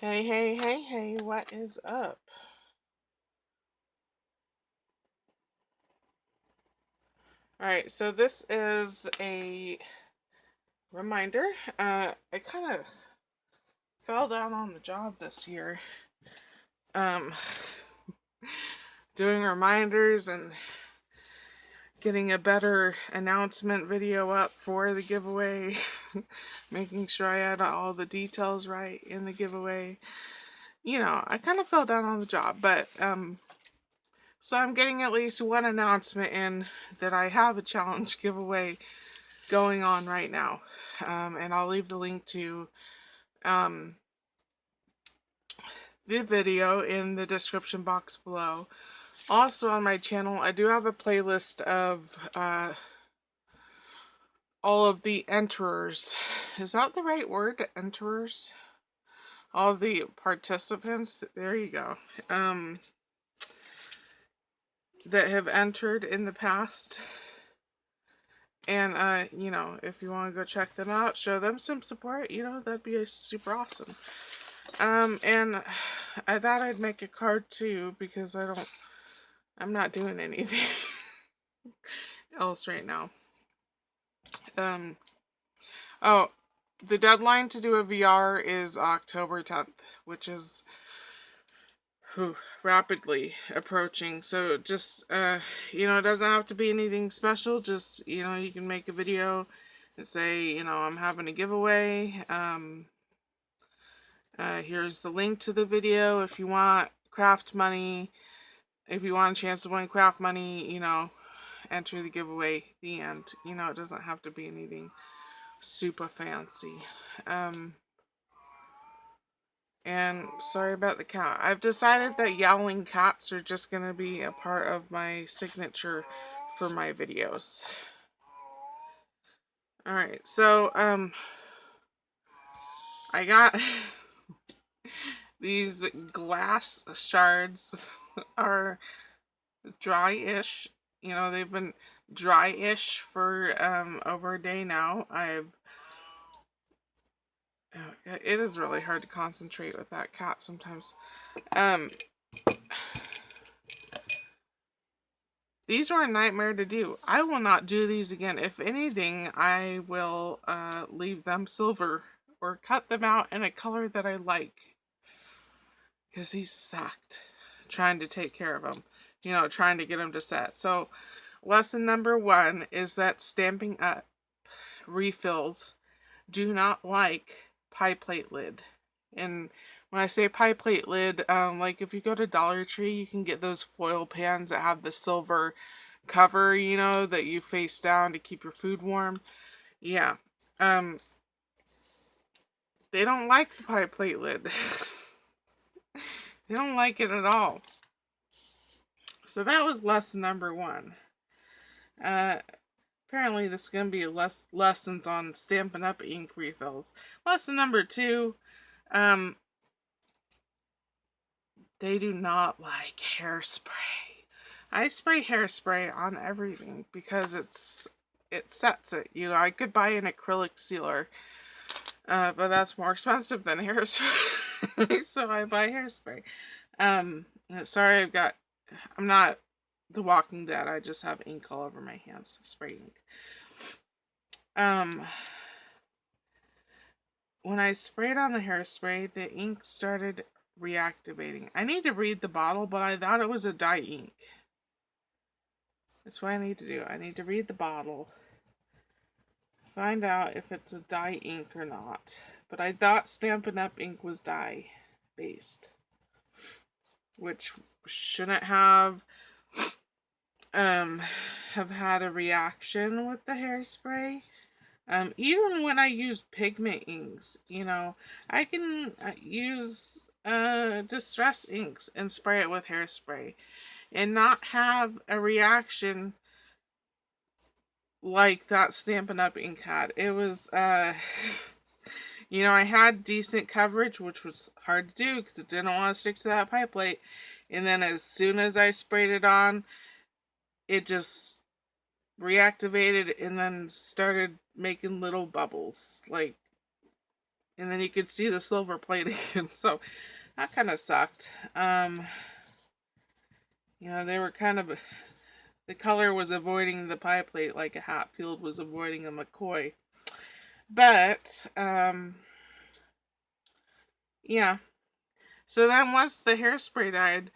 Hey, what is up? Alright, so this is a reminder. I kind of fell down on the job this year. Um, Doing reminders and getting a better announcement video up for the giveaway. Making sure I had all the details right in the giveaway. I kind of fell down on the job, but so I'm getting at least one announcement in that I have a challenge giveaway going on right now. And I'll leave the link to um, the video in the description box below. Also on my channel, I do have a playlist of all of the enterers. Is that the right word? Enterers? All of the participants. There you go. That have entered in the past. And, if you want to go check them out, show them some support, that'd be super awesome. And I thought I'd make a card too, because I'm not doing anything else right now. Oh, the deadline to do a VR is October 10th, which is rapidly approaching. So just, it doesn't have to be anything special. Just, you can make a video and say, I'm having a giveaway. Here's the link to the video if you want craft money. If you want a chance to win craft money, enter the giveaway. The end. It doesn't have to be anything super fancy. And sorry about the cat. I've decided that yowling cats are just going to be a part of my signature for my videos. Alright, so, I got these glass shards are dry-ish. They've been dry-ish for over a day now. It is really hard to concentrate with that cat sometimes. These were a nightmare to do. I will not do these again. If anything, I will leave them silver or cut them out in a color that I like. Because he sucked trying to take care of them. Trying to get them to set. So, lesson number 1 is that Stampin' Up! Refills do not like pie plate lid. And when I say pie plate lid, like if you go to Dollar Tree, you can get those foil pans that have the silver cover, that you face down to keep your food warm. Yeah. They don't like the pie plate lid. They don't like it at all. So that was lesson number 1. Apparently this is going to be lessons on Stampin' Up! Ink refills. Lesson number 2, they do not like hairspray. I spray hairspray on everything because it sets it. I could buy an acrylic sealer, but that's more expensive than hairspray. So I buy hairspray. Sorry, I'm not The Walking Dead. I just have ink all over my hands. Spray ink. When I sprayed on the hairspray, the ink started reactivating. I need to read the bottle, but I thought it was a dye ink. That's what I need to do. I need to read the bottle, find out if it's a dye ink or not. But I thought Stampin' Up! Ink was dye based, which shouldn't have had a reaction with the hairspray. Even when I use pigment inks, I can use distress inks and spray it with hairspray and not have a reaction like that Stampin' Up! Ink had. It was, I had decent coverage, which was hard to do because it didn't want to stick to that pie plate. And then as soon as I sprayed it on, it just reactivated and then started making little bubbles. Like, And then you could see the silver plating. And so that kind of sucked. You know, they were kind of, the color was avoiding the pie plate like a Hatfield was avoiding a McCoy. But, yeah. So then once the hairspray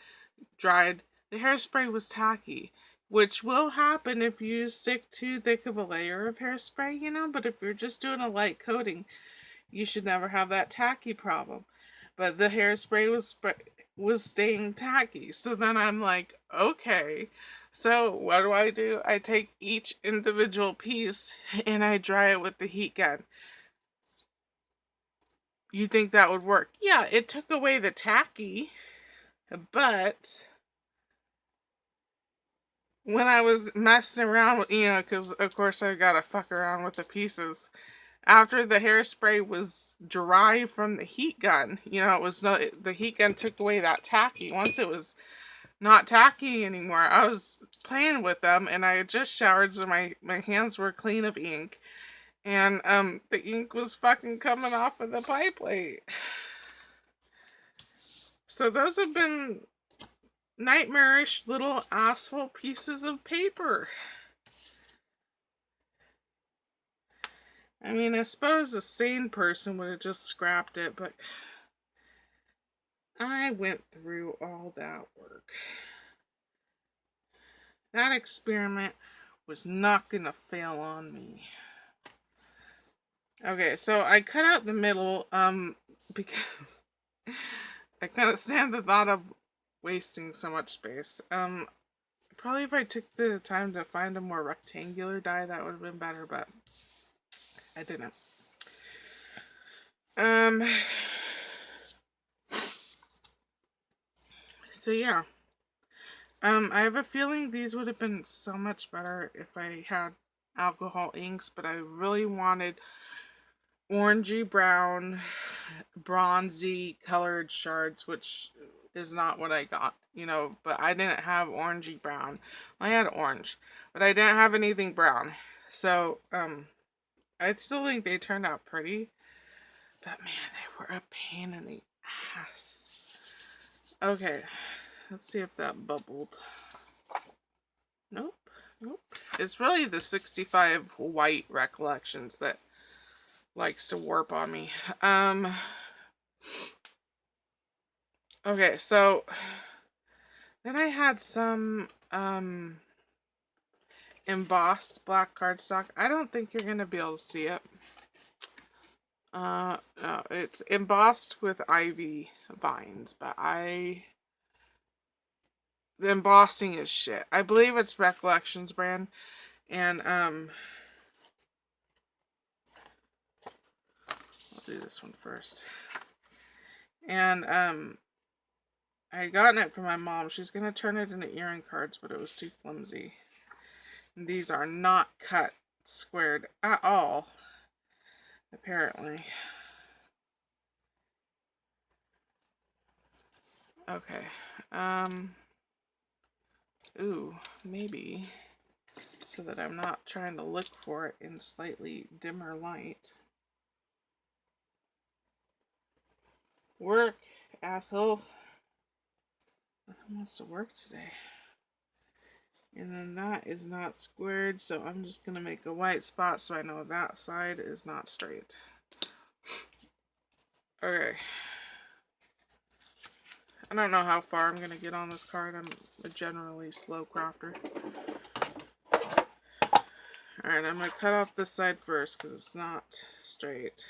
dried, the hairspray was tacky, which will happen if you stick too thick of a layer of hairspray, you know, but if you're just doing a light coating, you should never have that tacky problem. But the hairspray was staying tacky. So then I'm like, okay. So what do? I take each individual piece and I dry it with the heat gun. You think that would work? Yeah, it took away the tacky, but when I was messing around with, you know, because of course I gotta fuck around with the pieces. After the hairspray was dry from the heat gun, you know, it was no, the heat gun took away that tacky. Once it was not tacky anymore, I was playing with them, and I had just showered, so my hands were clean of ink, and the ink was fucking coming off of the pie plate. So those have been nightmarish little asshole pieces of paper. I mean, I suppose a sane person would have just scrapped it, but I went through all that work. That experiment was not gonna fail on me. Okay, so I cut out the middle, because I couldn't stand the thought of wasting so much space. Probably if I took the time to find a more rectangular die, that would have been better, but I didn't. So yeah. I have a feeling these would have been so much better if I had alcohol inks, but I really wanted orangey brown, bronzy colored shards, which is not what I got, you know, but I didn't have orangey brown. I had orange, but I didn't have anything brown. So, I still think they turned out pretty, but man, they were a pain in the ass. Okay, let's see if that bubbled. Nope. Nope. It's really the 65 white recollections that likes to warp on me. Okay, so then I had some embossed black cardstock. I don't think you're gonna be able to see it. No, it's embossed with ivy vines, but the embossing is shit. I believe it's Recollections brand, and I'll do this one first. And I had gotten it from my mom. She's gonna turn it into earring cards, but it was too flimsy. And these are not cut squared at all, apparently. Okay. Ooh, maybe, so that I'm not trying to look for it in slightly dimmer light. Work, asshole. Nothing wants to work today. And then that is not squared, so I'm just going to make a white spot so I know that side is not straight. Okay. I don't know how far I'm going to get on this card. I'm a generally slow crafter. Alright, I'm going to cut off this side first because it's not straight.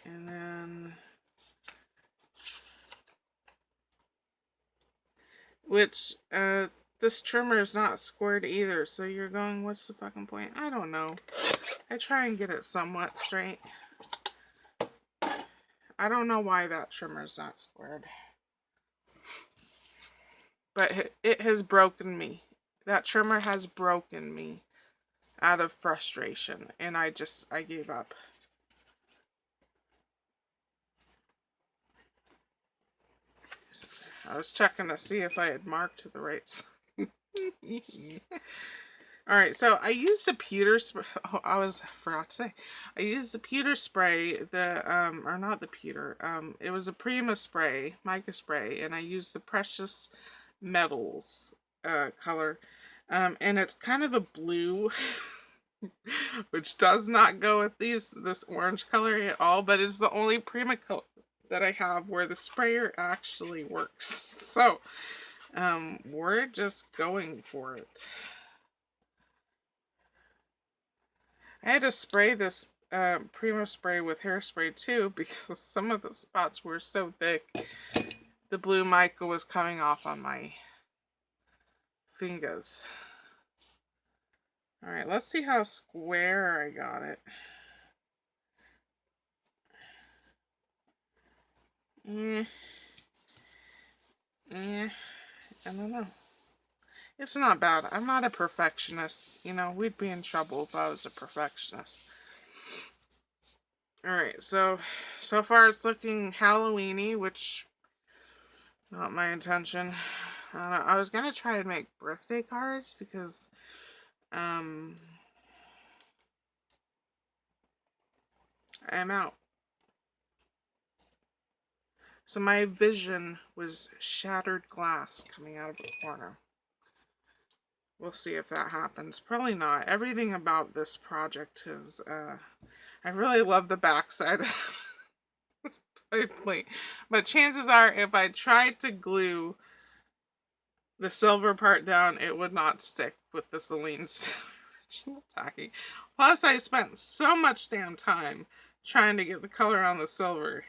And then, which, this trimmer is not squared either, so you're going, what's the fucking point? I don't know. I try and get it somewhat straight. I don't know why that trimmer is not squared. But it has broken me. That trimmer has broken me out of frustration, and I gave up. I was checking to see if I had marked the right side. Alright, so I used a pewter spray. Oh, forgot to say. I used the pewter spray, or not the pewter, it was a Prima spray, mica spray, and I used the Precious Metals color. And it's kind of a blue, which does not go with this orange color at all, but it's the only Prima color that I have where the sprayer actually works. So, we're just going for it. I had to spray this Prima spray with hairspray too because some of the spots were so thick the blue mica was coming off on my fingers. Alright, let's see how square I got it. I don't know. It's not bad. I'm not a perfectionist. You know, we'd be in trouble if I was a perfectionist. Alright, so far it's looking Halloween-y, which not my intention. I was gonna try and make birthday cards because I'm out. So my vision was shattered glass coming out of the corner. We'll see if that happens. Probably not. Everything about this project is, I really love the backside of the plate. But chances are, if I tried to glue the silver part down, it would not stick with the Celine's original tacky. Plus, I spent so much damn time trying to get the color on the silver.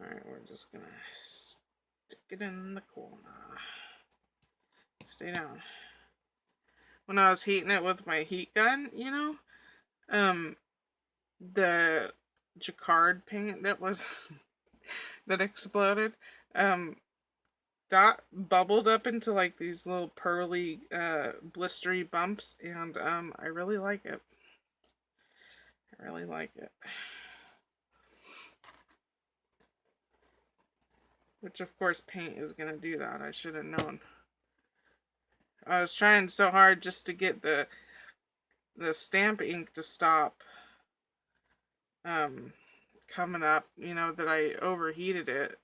Alright, we're just gonna stick it in the corner. Stay down. When I was heating it with my heat gun, you know, the jacquard paint that was that exploded, that bubbled up into like these little pearly blistery bumps, and I really like it. I really like it. Which of course paint is gonna do that. I should have known. I was trying so hard just to get the stamp ink to stop coming up, you know, that I overheated it.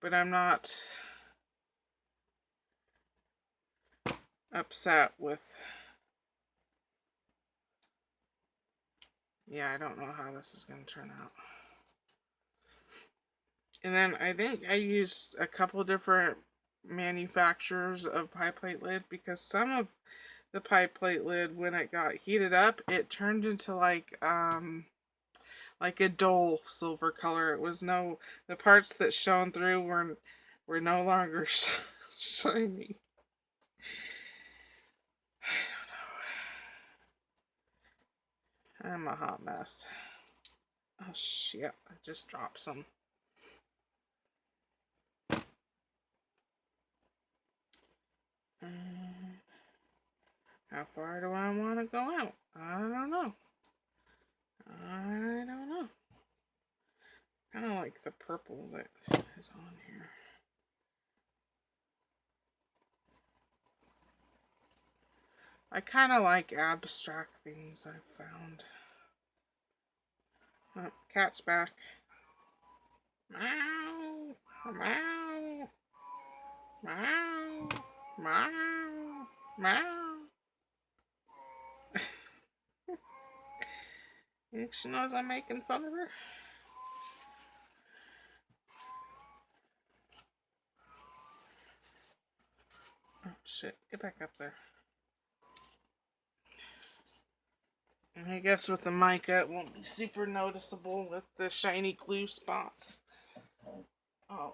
But I'm not upset with... Yeah, I don't know how this is going to turn out. And then I think I used a couple different manufacturers of pie plate lid because some of the pie plate lid, when it got heated up, it turned into like a dull silver color. It was the parts that shone through were no longer shiny. I don't know. I'm a hot mess. Oh shit, I just dropped some. How far do I want to go out? I don't know. I don't know. Kind of like the purple that is on here. I kind of like abstract things I've found. Oh, cat's back. Meow, meow, meow, meow, meow. You think she knows I'm making fun of her? Oh shit, get back up there. And I guess with the mica it won't be super noticeable with the shiny glue spots. Oh.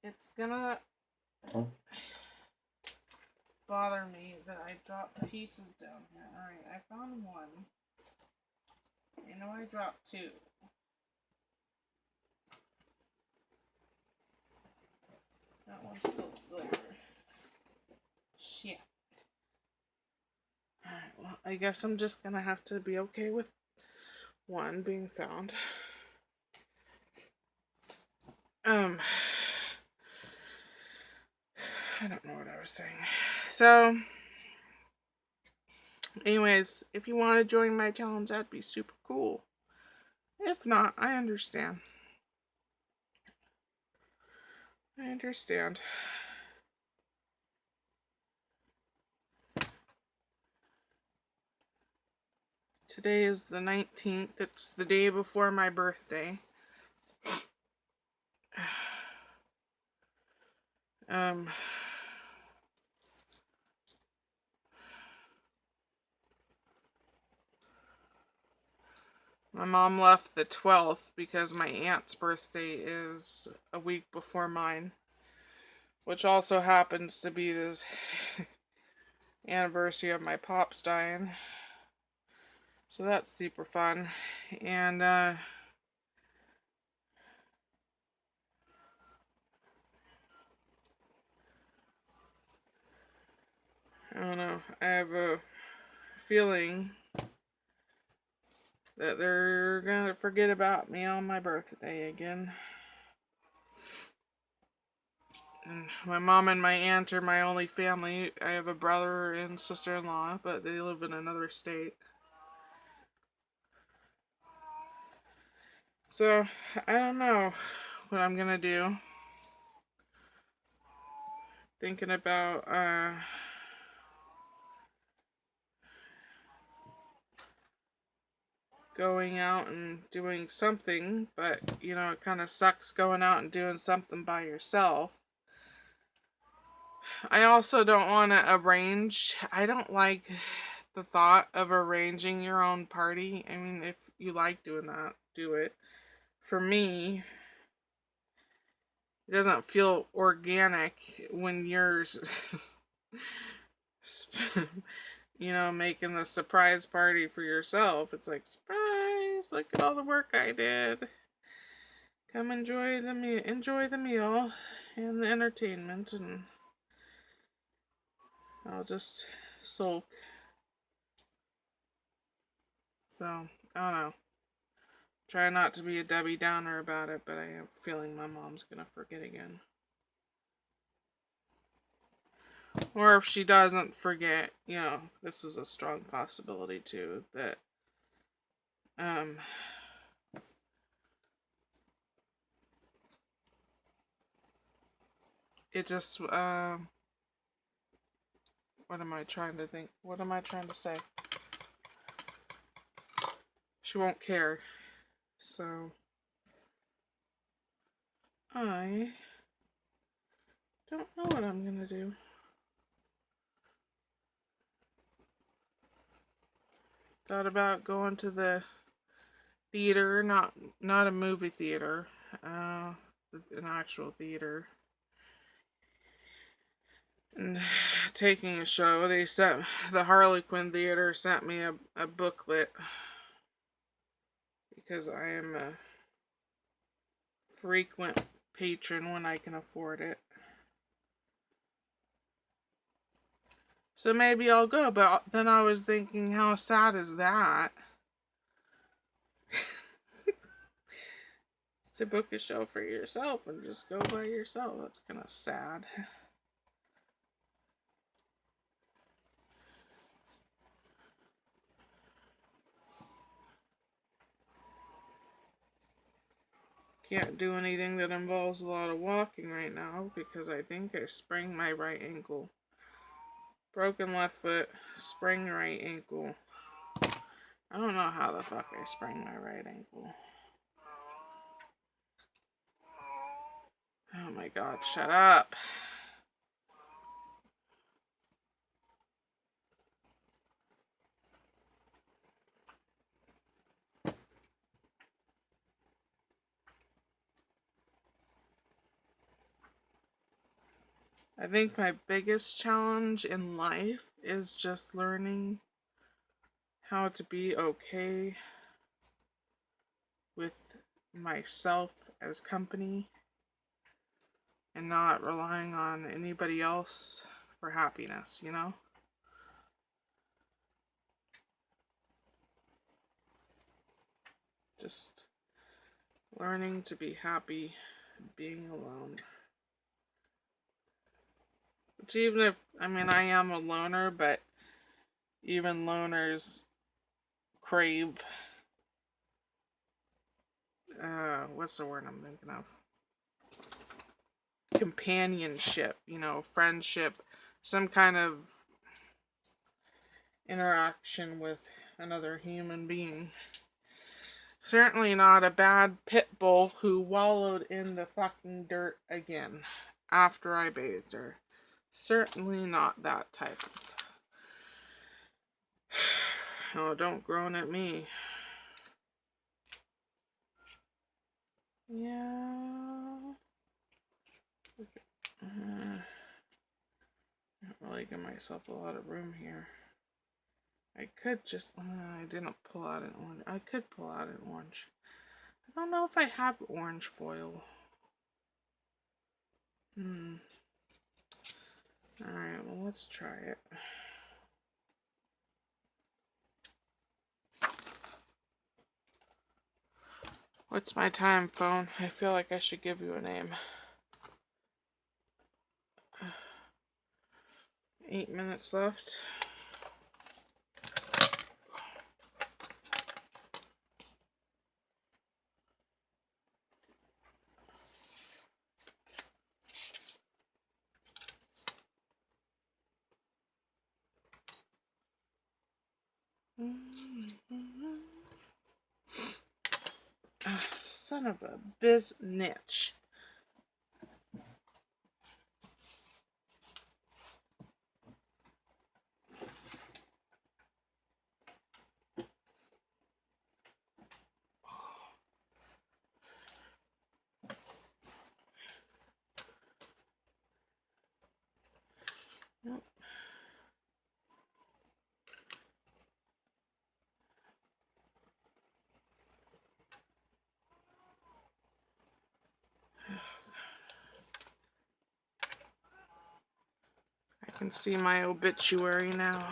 It's gonna bother me that I dropped pieces down here. Alright, I found one. I know I dropped two. That one's still silver. Shit. Alright, well, I guess I'm just gonna have to be okay with one being found. I don't know what I was saying. So, anyways, if you want to join my challenge, that'd be super cool. If not, I understand. I understand. Today is the 19th. It's the day before my birthday. My mom left the 12th because my aunt's birthday is a week before mine, which also happens to be this anniversary of my pops dying. So that's super fun. And I don't know, I have a feeling that they're gonna forget about me on my birthday again. And my mom and my aunt are my only family. I have a brother and sister-in-law, but they live in another state. So, I don't know what I'm gonna do. Thinking about, going out and doing something, but, you know, it kind of sucks going out and doing something by yourself. I also don't want to arrange. I don't like the thought of arranging your own party. I mean, if you like doing that, do it. For me, it doesn't feel organic when you're, you know, making the surprise party for yourself. It's like, surprise, look at all the work I did. Come enjoy the meal and the entertainment, and I'll just sulk. So, I don't know. Try not to be a Debbie Downer about it, but I have a feeling my mom's gonna forget again. Or if she doesn't forget, you know, this is a strong possibility too, that it just what am I trying to think? What am I trying to say? She won't care. So I don't know what I'm gonna do. Thought about going to the theater, not a movie theater, an actual theater, and taking a show. They sent the Harlequin Theater sent me a booklet because I am a frequent patron when I can afford it. So maybe I'll go, but then I was thinking, how sad is that? To book a show for yourself and just go by yourself. That's kind of sad. Can't do anything that involves a lot of walking right now because I think I sprained my right ankle. Broken left foot, sprained right ankle. I don't know how the fuck I sprained my right ankle. Oh my god, shut up. I think my biggest challenge in life is just learning how to be okay with myself as company and not relying on anybody else for happiness, you know? Just learning to be happy being alone. Which even if, I mean, I am a loner, but even loners crave, what's the word I'm thinking of? Companionship, you know, friendship, some kind of interaction with another human being. Certainly not a bad pit bull who wallowed in the fucking dirt again after I bathed her. Certainly not that type of. Oh, don't groan at me. Yeah. I'm not really giving myself a lot of room here. I could just. I didn't pull out an orange. I could pull out an orange. I don't know if I have orange foil. Alright, well, let's try it. What's my time, phone? I feel like I should give you a name. 8 minutes left. Son of a biznitch. Nope. I can see my obituary now.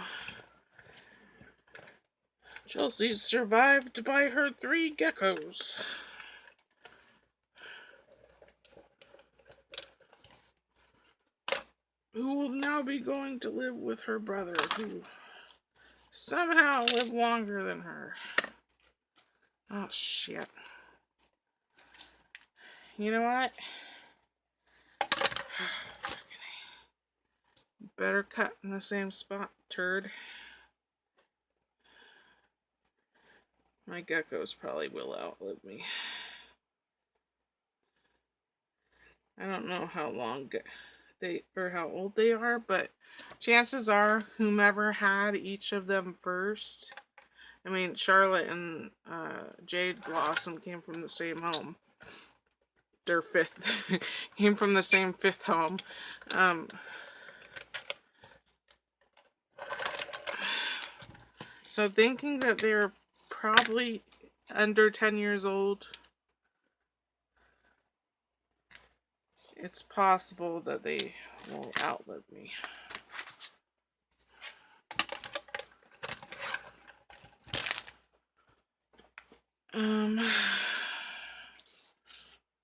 Chelsea survived by her 3 geckos. Who will now be going to live with her brother, who somehow lived longer than her. Oh, shit. You know what? Better cut in the same spot, turd. My geckos probably will outlive me. I don't know how long they or how old they are, but chances are whomever had each of them first. I mean, Charlotte and Jade Blossom came from the same home. Their 5th came from the same 5th home. So thinking that they're probably under 10 years old, it's possible that they will outlive me.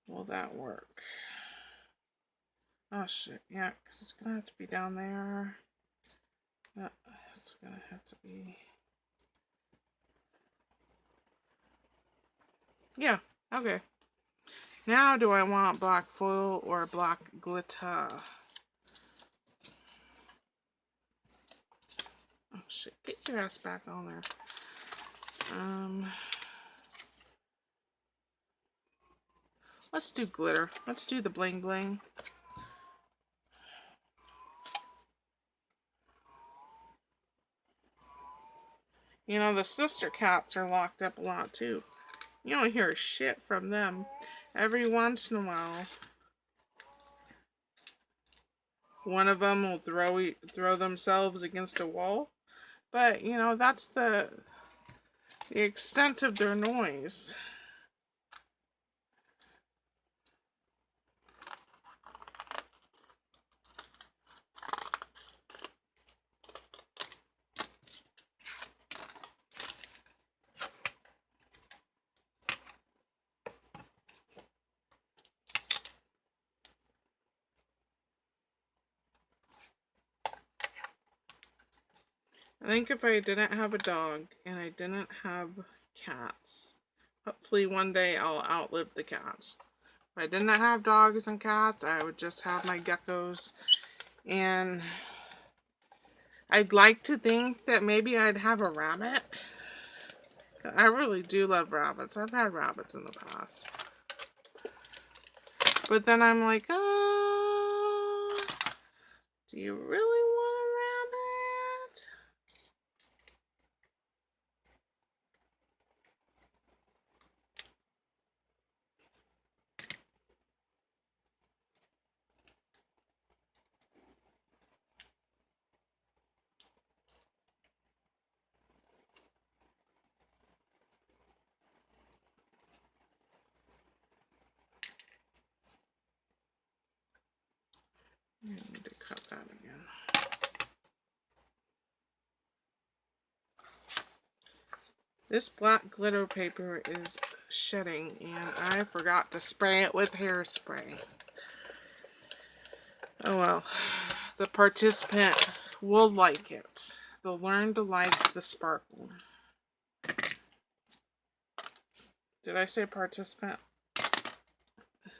Will that work? Oh shit, yeah, because it's gonna have to be down there. It's gonna have to be. Yeah, okay. Now do I want black foil or black glitter? Oh shit, get your ass back on there. Let's do glitter. Let's do the bling bling. You know, the sister cats are locked up a lot too. You don't hear shit from them. Every once in a while, one of them will throw themselves against a wall. But, you know, that's the extent of their noise. I think if I didn't have a dog and I didn't have cats, hopefully one day I'll outlive the cats. If I didn't have dogs and cats, I would just have my geckos. And I'd like to think that maybe I'd have a rabbit. I really do love rabbits. I've had rabbits in the past. But then I'm like, oh, do you really want a rabbit? I need to cut that again. This black glitter paper is shedding and I forgot to spray it with hairspray. Oh well, the participant will like it. They'll learn to like the sparkle. Did I say participant?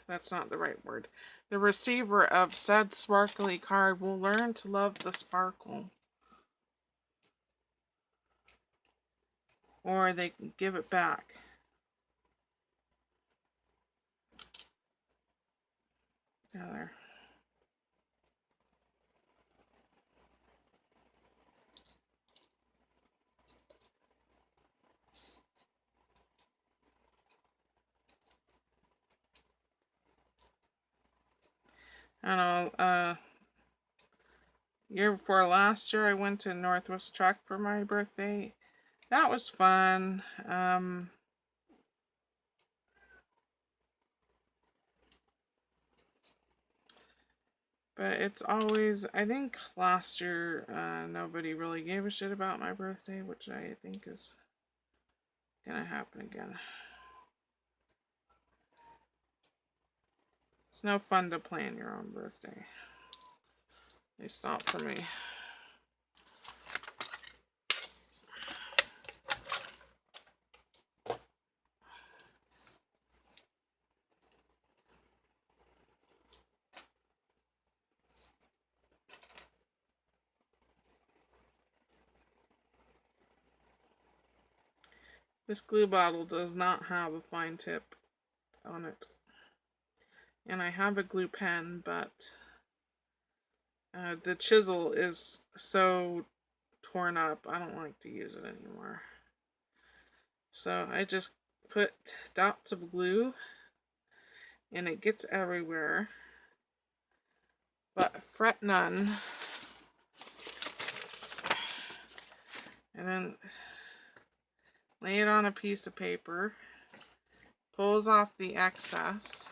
That's not the right word. The receiver of said sparkly card will learn to love the sparkle. Or they can give it back. There. I don't know, year before last year I went to Northwest Truck for my birthday. That was fun. But it's always, I think last year nobody really gave a shit about my birthday, which I think is gonna happen again. It's no fun to plan your own birthday. At least not for me. This glue bottle does not have a fine tip on it. And I have a glue pen, but the chisel is so torn up, I don't like to use it anymore. So I just put dots of glue and it gets everywhere. But fret none. And then lay it on a piece of paper. Pulls off the excess.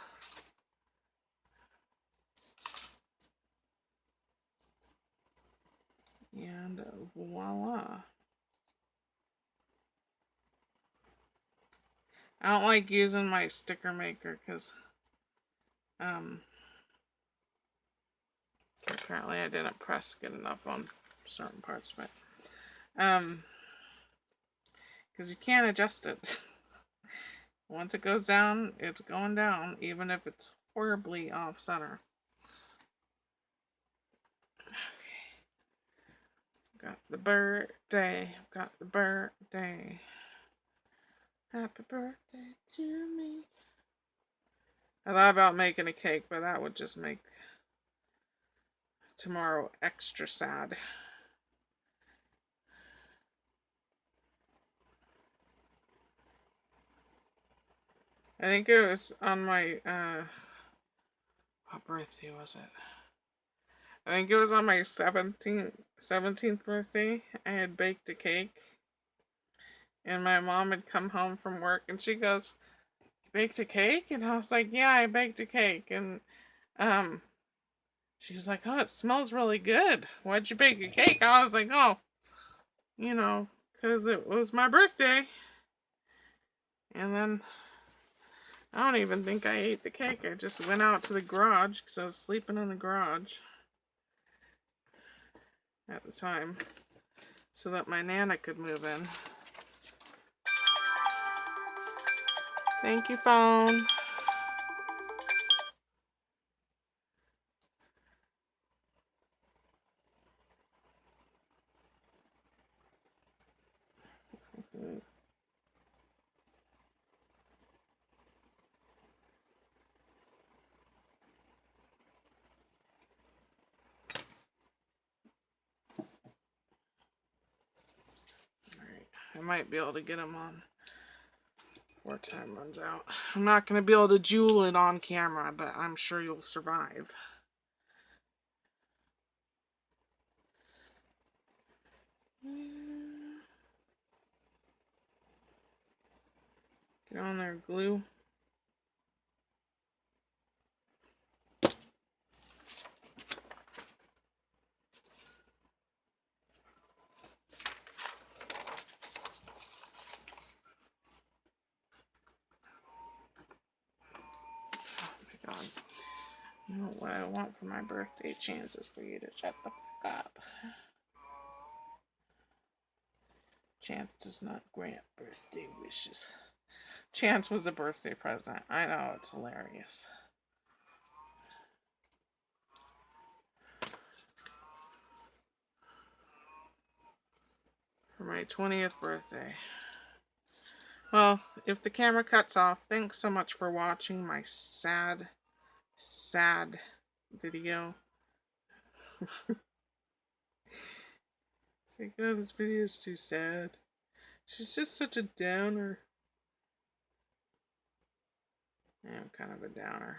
And voila. I don't like using my sticker maker because apparently I didn't press good enough on certain parts of it. Because you can't adjust it. Once it goes down, it's going down, even if it's horribly off center. Got the birthday, got the birthday. Happy birthday to me. I thought about making a cake, but that would just make tomorrow extra sad. I think it was on my, what birthday was it? I think it was on my 17th birthday. I had baked a cake. And my mom had come home from work and she goes, "You baked a cake?" And I was like, "Yeah, I baked a cake." And she was like, "Oh, it smells really good. Why'd you bake a cake?" I was like, "Oh, you know, because it was my birthday." And then I don't even think I ate the cake. I just went out to the garage because I was sleeping in the garage at the time. so that my Nana could move in. Thank you, phone. I might be able to get them on before time runs out. I'm not going to be able to jewel it on camera, but I'm sure you'll survive. Get on there, glue. God. You know what I want for my birthday? Chance is for you to shut the fuck up. Chance does not grant birthday wishes. Chance was a birthday present. I know, it's hilarious. For my 20th birthday. Well, if the camera cuts off, thanks so much for watching my sad video. It's like, oh, this video is too sad. She's just such a downer. I am kind of a downer.